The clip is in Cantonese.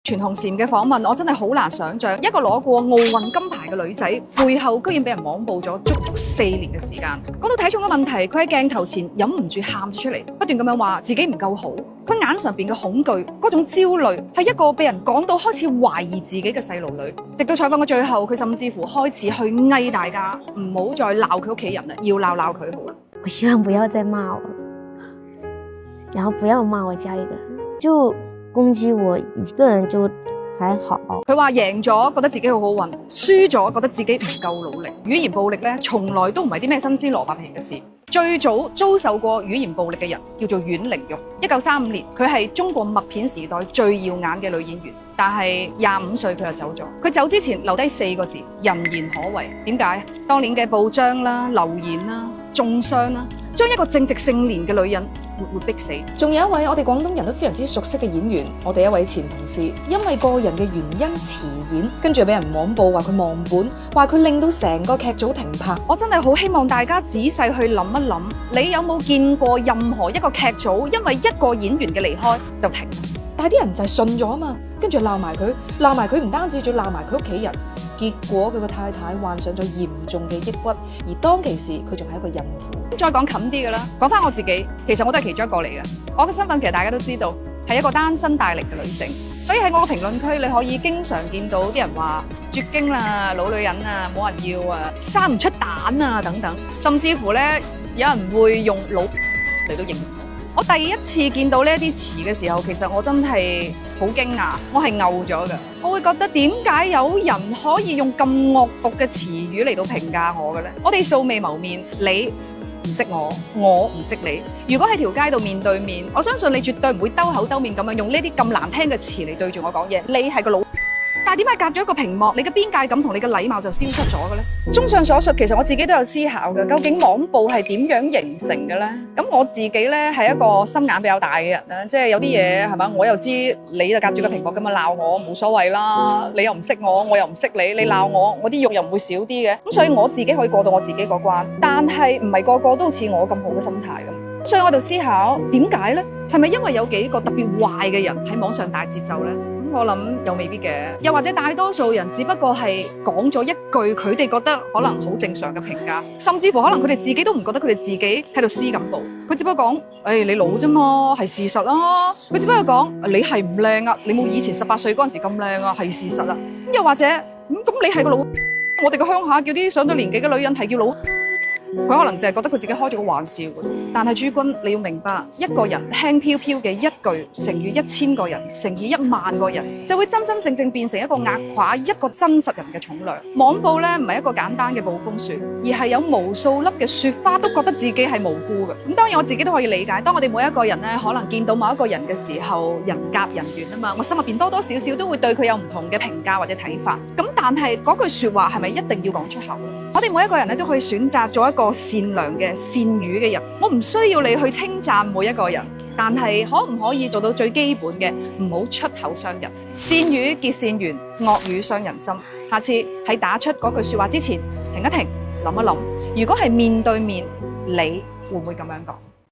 全紅嬋嘅訪問，我真係好難想像一個攞過奧運金牌嘅女仔，背後居然俾人網暴咗足足4年嘅時間。講到體重嘅問題，佢喺鏡頭前忍唔住喊咗出嚟，不斷咁樣話自己唔夠好。佢眼上邊嘅恐懼，嗰種焦慮，係一個被人講到開始懷疑自己嘅細路女。直到採訪嘅最後，佢甚至乎開始去嗌大家唔好再鬧佢屋企人啦，要鬧佢好啦。我希望不要再罵我了，然後不要罵我家一個人，就攻擊我一個人就還好。佢話贏咗覺得自己好好運，輸咗覺得自己唔夠努力。語言暴力咧，從來都唔係啲咩新鮮蘿蔔皮嘅事。最早遭受過語言暴力嘅人叫做阮玲玉。1935年，佢係中國默片時代最耀眼嘅女演員，但係25歲佢就走咗。佢走之前留低4個字：人言可畏。點解？當年嘅報章啦、流言啦、中傷啦，將一個正值盛年嘅女人活逼死。仲有一位我哋廣東人都非常之熟悉嘅演員，我哋一位前同事，因為個人嘅原因辭演，跟住俾人網暴話佢忘本，話佢令到成個劇組停拍。我真係好希望大家仔細去諗一諗，你有冇見過任何一個劇組因為一個演員嘅離開就停？但係啲人就係信咗啊嘛，跟住鬧埋佢唔單止仲鬧埋佢屋企人，結果佢個太太患上咗嚴重嘅抑鬱，而當其時佢仲係一個孕婦。再講近啲嘅啦，講翻我自己，其實我都係其中一個嚟嘅。我嘅身份其實大家都知道，係一個單身大齡嘅女性，所以喺我嘅評論區你可以經常見到啲人話絕經啦、老女人啊、冇人要啊、生唔出蛋啊等等，甚至乎咧有人會用老嚟到形容。我第一次見到呢一啲詞嘅時候，其實我真係好驚訝，我係嘔咗㗎。我會覺得點解有人可以用咁惡毒嘅詞語嚟到評價我嘅咧？我哋素未謀面，你唔識我，我唔識你。如果喺條街度面對面，我相信你絕對唔會兜口兜面咁樣用呢啲咁難聽嘅詞嚟對住我講嘢。你係個老，但係點解隔咗一個屏幕，你嘅邊界感同你嘅禮貌就消失咗嘅咧？綜上所述，其實我自己都有思考嘅，究竟網暴係點樣形成嘅咧？咁我自己咧係一個心眼比較大嘅人啦，即係有啲嘢係嘛，我又知你就隔住個屏幕咁樣鬧我冇所謂啦，你又唔識我，我又唔識你，你鬧我，我啲肉又唔會少啲嘅，咁所以我自己可以過到我自己個關，但係唔係個個都好似我咁好嘅心態咁，所以我就思考點解咧？係咪因為有幾個特別壞嘅人喺網上大節奏咧？我諗又未必嘅，又或者大多數人只不過係講咗一句佢哋覺得可能好正常嘅評價，甚至乎可能佢哋自己都唔覺得佢哋自己喺度施緊暴。佢只不過講，你老啫嘛，係事實啦。佢只不過講，你係唔靚啊，你冇以前18歲嗰陣時咁靚啊，係事實啦。又或者咁你係個老，我哋個鄉下叫啲上咗年紀嘅女人係叫老。佢可能就係覺得佢自己開咗個玩笑，但係諸君你要明白，一個人輕飄飄嘅一句乘以1000個人乘以10000個人，就會真真正正變成一個壓垮一個真實人嘅重量。網暴咧唔係一個簡單嘅暴風雪，而係有無數粒嘅雪花都覺得自己係無辜嘅。咁當然我自己都可以理解，當我哋每一個人咧可能見到某一個人嘅時候，人夾人緣啊嘛，我心入邊多多少少都會對佢有唔同嘅評價或者睇法。咁但係嗰句說話係咪一定要講出口咧？我哋每一個人咧都可以選擇做一個善良嘅善語嘅人。我唔需要你去稱讚每一個人，但係可唔可以做到最基本嘅，唔好出口傷人。善語結善緣，惡語傷人心。下次喺打出嗰句說話之前，停一停，諗一諗，如果係面對面，你會唔會咁樣講？